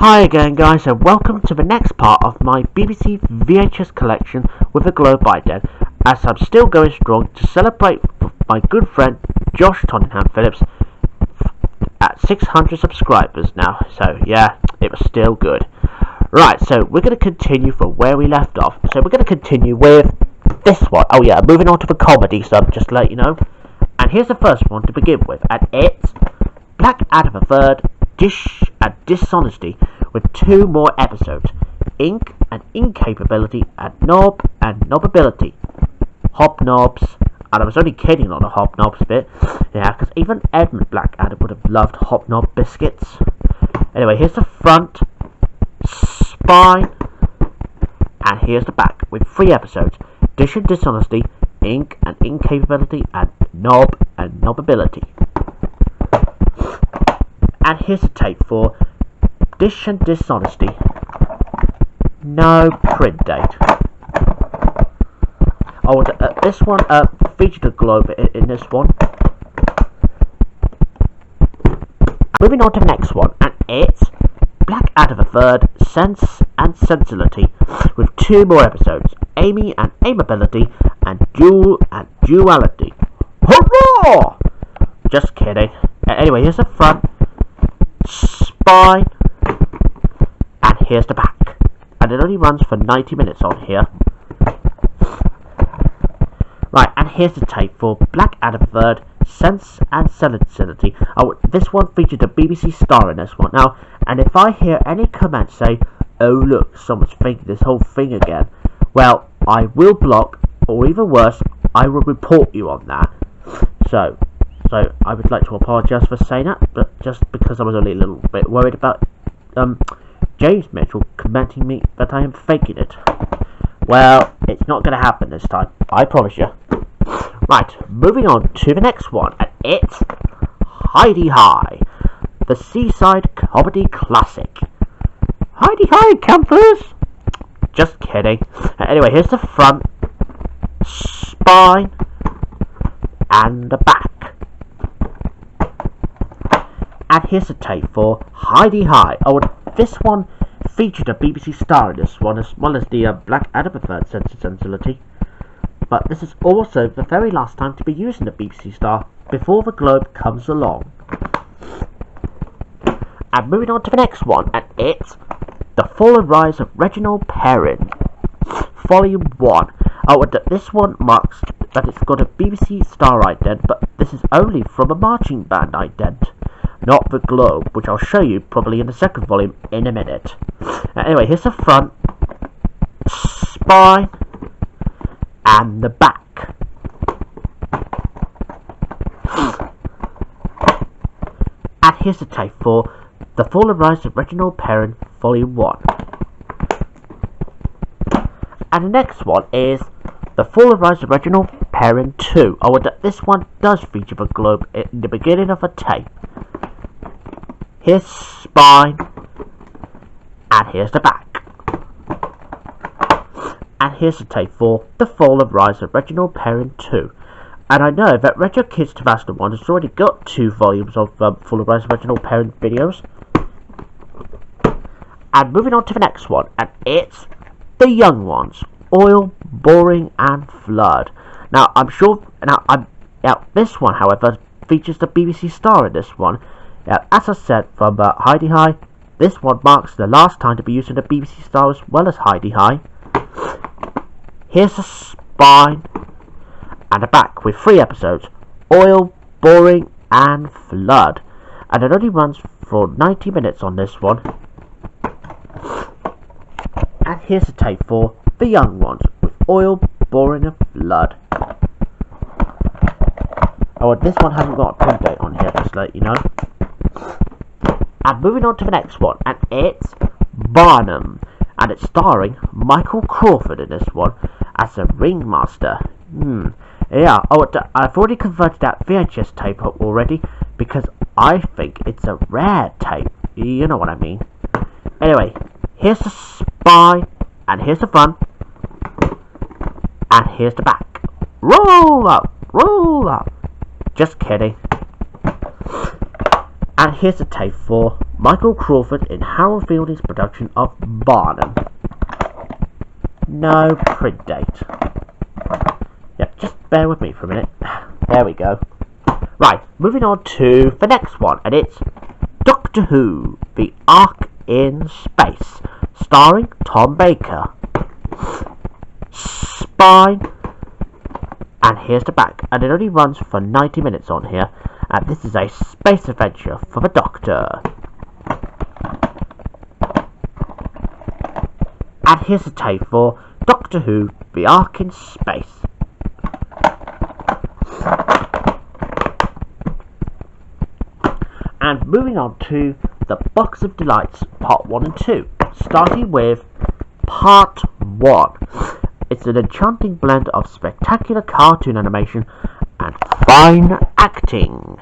Hi again guys, and welcome to the next part of my BBC VHS collection with the Globe ident, as I'm still going strong to celebrate my good friend Josh Tottenham Phillips at 600 subscribers now. So yeah, it was still good. Right, so we're going to continue from where we left off. So we're going to continue with this one. Oh yeah, moving on to the comedy sub, just to let you know. And here's the first one to begin with, and it's Black Adam III, Dish and Dishonesty, with 2 more episodes: Ink and Incapability, and Knob and Knobability. Hobnobs. And I was only kidding on the hobnobs bit, yeah, because even Edmund Blackadder would have loved hobnob biscuits. Anyway, here's the front, spine, and here's the back, with 3 episodes: Dish and Dishonesty, Ink and Incapability, and Knob and Knobability. And here's the tape for Dish and Dishonesty. No print date. Oh, this one featured a globe in this one. Moving on to the next one, and it's Black Adam III, Sense and Sensibility, with 2 more episodes: Amy and Aimability, and Duel and Duality. Hurrah! Just kidding. Anyway, here's the front, spine, and here's the back. And it only runs for 90 minutes on here. Right, and here's the tape for Black Adam III, Sense and Sensibility. Oh, this one featured a BBC star in this one. Now, and if I hear any comments say, "Oh look, someone's faking this whole thing again," well, I will block, or even worse, I will report you on that. So I would like to apologise for saying that, but just because I was only a little bit worried about James Mitchell commenting me that I am faking it. Well, it's not going to happen this time, I promise you. Right, moving on to the next one, and it's Hi-de-Hi, the seaside comedy classic. Hi-de-Hi, campers! Just kidding. Anyway, here's the front, spine, and the back. And here's the tape for Hi-de-Hi. Oh, this one featured a BBC star in this one, as well as the Black Adam III, Sense and Sensibility. But this is also the very last time to be using the BBC star before the Globe comes along. And moving on to the next one, and it's The Fall and Rise of Reginald Perrin, Volume 1. Oh, and this one marks that it's got a BBC star ident, but this is only from a marching band ident, not the Globe, which I'll show you probably in the second volume in a minute. Anyway, here's the front, spine, and the back. And here's the tape for The Fall and Rise of Reginald Perrin, Volume 1. And the next one is The Fall and Rise of Reginald Perrin 2. Oh, and this one does feature the Globe in the beginning of a tape. Here's spine, and here's the back. And here's the tape for The Fall and Rise of Reginald Perrin 2. And I know that Retro Kids Tabasco 1 has already got 2 volumes of Fall and Rise of Reginald Perrin videos. And moving on to the next one, and it's The Young Ones, Oil, Boring, and Flood. Now, this one, however, features the BBC star in this one. Now, as I said from Hi-de-Hi, this one marks the last time to be using the BBC star as well as Hi-de-Hi. Here's the spine and the back with 3 episodes: Oil, Boring, and Flood. And it only runs for 90 minutes on this one. And here's the tape for The Young Ones with Oil, Boring, and Flood. Oh, and this one hasn't got a print date on here, just to let you know. And moving on to the next one, and it's Barnum, and it's starring Michael Crawford in this one as a ringmaster. Yeah, I've already converted that VHS tape up already, because I think it's a rare tape, you know what I mean. Anyway, here's the spine, and here's the front, and here's the back. Roll up, roll up. Just kidding. And here's a tape for Michael Crawford in Harold Fielding's production of Barnum. No print date. Yep, just bear with me for a minute. There we go. Right, moving on to the next one, and it's Doctor Who, The Ark in Space, starring Tom Baker. Spine, and here's the back, and it only runs for 90 minutes on here, and this is a space adventure for the Doctor. And here's a tape for Doctor Who, The Ark in Space. And moving on to the Box of Delights, Part 1 and 2, starting with Part 1. It's an enchanting blend of spectacular cartoon animation and fine acting.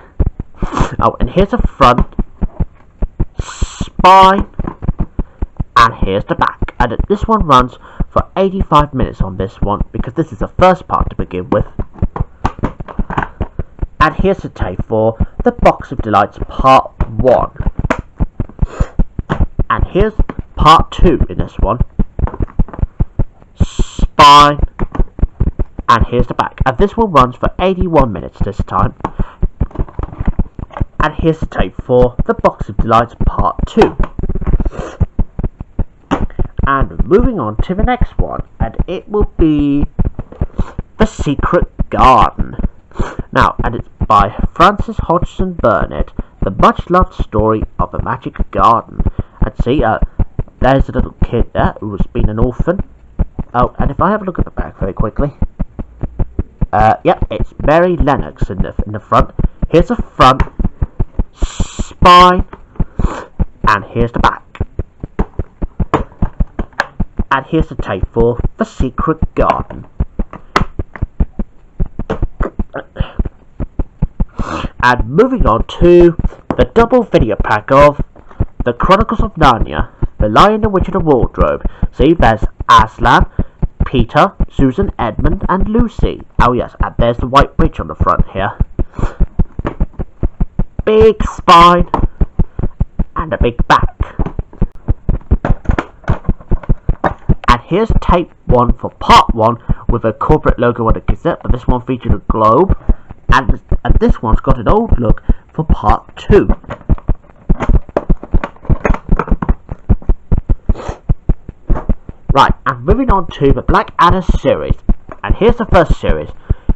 Oh, and here's the front, spine, and here's the back. And this one runs for 85 minutes on this one, because this is the first part to begin with. And here's the tape for the Box of Delights Part 1. And here's Part 2 in this one. Spine. And here's the back. And this one runs for 81 minutes this time. And here's the tape for the Box of Delights Part 2. And moving on to the next one. And it will be The Secret Garden. Now, and it's by Frances Hodgson Burnett, the much-loved story of the magic garden. And see, there's a little kid there who has been an orphan. Oh, and if I have a look at the back very quickly, yep, it's Mary Lennox in the front. Here's the front, spine, and here's the back. And here's the tape for The Secret Garden. And moving on to the double video pack of The Chronicles of Narnia, The Lion, the Witch and the Wardrobe. See, there's Aslan, Peter, Susan, Edmund, and Lucy. Oh yes, and there's the White Witch on the front here. Big spine, and a big back. And here's tape 1 for Part 1 with a corporate logo on the cassette, but this one featured a globe. And this one's got an old look for Part 2. Right, and moving on to the Blackadder series. And here's the first series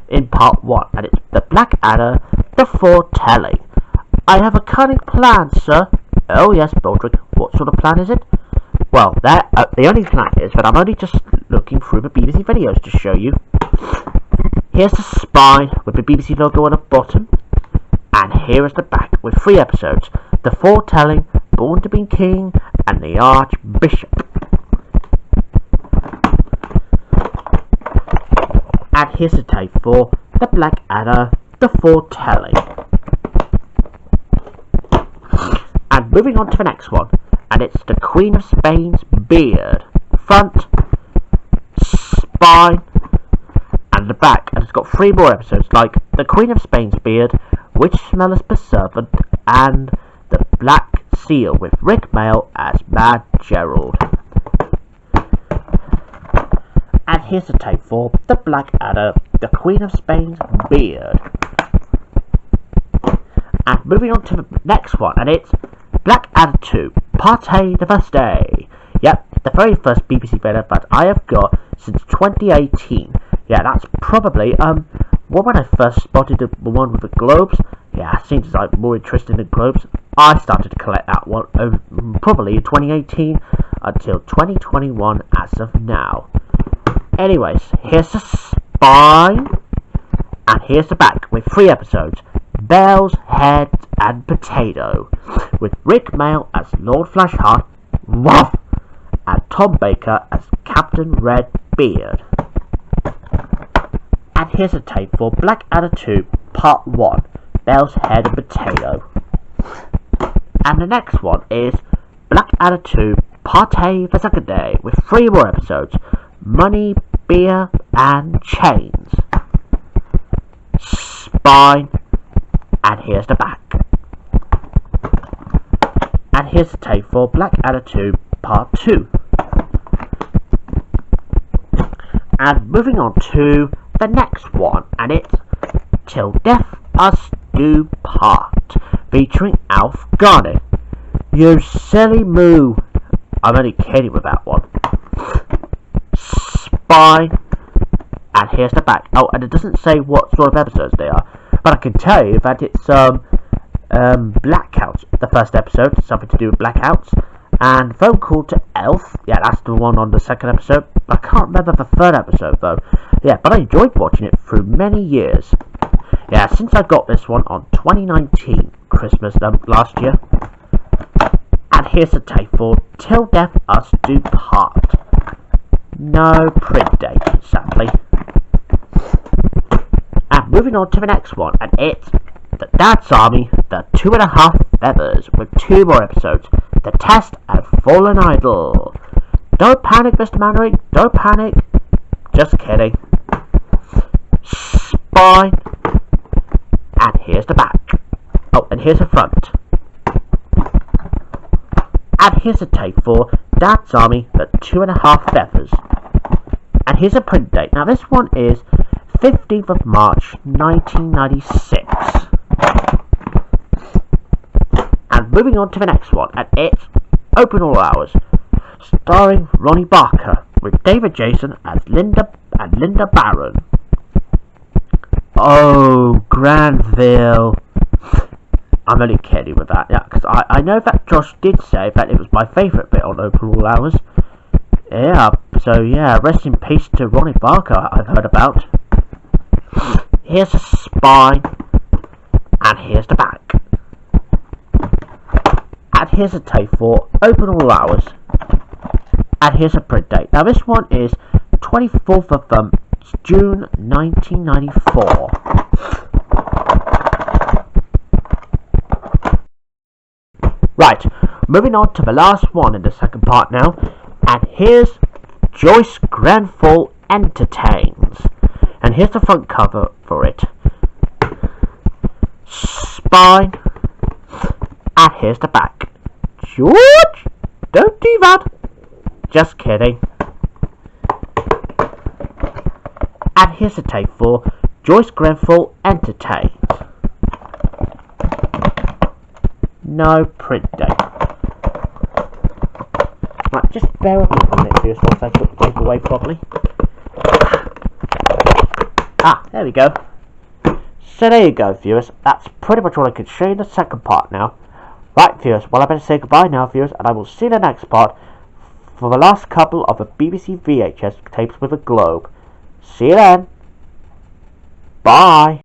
in Part 1. And it's the Blackadder, The Foretelling. I have a cunning plan, sir. Oh yes, Baldrick, what sort of plan is it? Well, the only plan is that I'm only just looking through the BBC videos to show you. Here's the spine with the BBC logo on the bottom, and here is the back with 3 episodes: The Foretelling, Born to be King, and The Archbishop. And here's the tape for the Blackadder, The Foretelling. And moving on to the next one, and it's The Queen of Spain's Beard. Front, spine, and the back, and it's got 3 more episodes like The Queen of Spain's Beard, Witch Smeller's Servant, and The Black Seal with Rick Mail as Mad Gerald. And here's the tape for the Blackadder, The Queen of Spain's Beard. And moving on to the next one, and it's Blackadder 2, Part A, the first day. Yep, the very first BBC video that I have got since 2018. Yeah, that's probably, when I first spotted the one with the globes, yeah, it seems like more interested in globes. I started to collect that one probably in 2018 until 2021 as of now. Anyways, here's the spine, and here's the back with 3 episodes: Bells, Head, and Potato, with Rick Mail as Lord Flashheart, Woof, and Tom Baker as Captain Red Beard. And here's a tape for Blackadder 2, Part 1, Bells, Head, and Potato. And the next one is Blackadder 2, Part A, the second day, with 3 more episodes: Money, Beer, and Chains. Spine, and here's the back. here's the tape for Blackadder 2 Part 2. And moving on to the next one, and it's Till Death Us Do Part, featuring Alf Garnett. You silly moo. I'm only kidding with that one. Spine. And here's the back. Oh, and it doesn't say what sort of episodes they are, but I can tell you that it's Blackouts, the first episode, something to do with blackouts, and Phone Call to Elf. Yeah, that's the one on the second episode. I can't remember the third episode though. Yeah, but I enjoyed watching it through many years. Yeah, since I got this one on 2019 Christmas last year. And here's the tape for Till Death Us Do Part. No print date, sadly. And moving on to the next one, and it's The Dad's Army, The 2.5 Feathers, with 2 more episodes, The Test and Fallen Idol. Don't panic, Mr. Mannering, don't panic. Just kidding. Spine. And here's the back. Oh, and here's the front. And here's a tape for Dad's Army, The 2.5 Feathers. And here's a print date. Now this one is 15th of March 1996. And moving on to the next one, and it's Open All Hours, starring Ronnie Barker, with David Jason as Linda Barron. Oh, Granville. I'm only kidding with that, yeah, because I know that Josh did say that it was my favourite bit on Open All Hours. Yeah, so yeah, rest in peace to Ronnie Barker, I've heard about. Here's the spine, and here's the back. And here's a tape for Open All Hours. And here's a print date. Now this one is 24th of June 1994. Right, moving on to the last one in the second part now, and here's Joyce Grenfell Entertains, and here's the front cover for it. Spine, and here's the back. George, don't do that. Just kidding. And here's the tape for Joyce Grenfell Entertains. No print date. Right, just bear with me for a minute, just whilst I put the tape away properly. Ah, there we go. So there you go, viewers. That's pretty much all I could show you in the second part now. Right, viewers, well I better say goodbye now, viewers, and I will see you in the next part for the last couple of the BBC VHS tapes with a globe. See you then. Bye.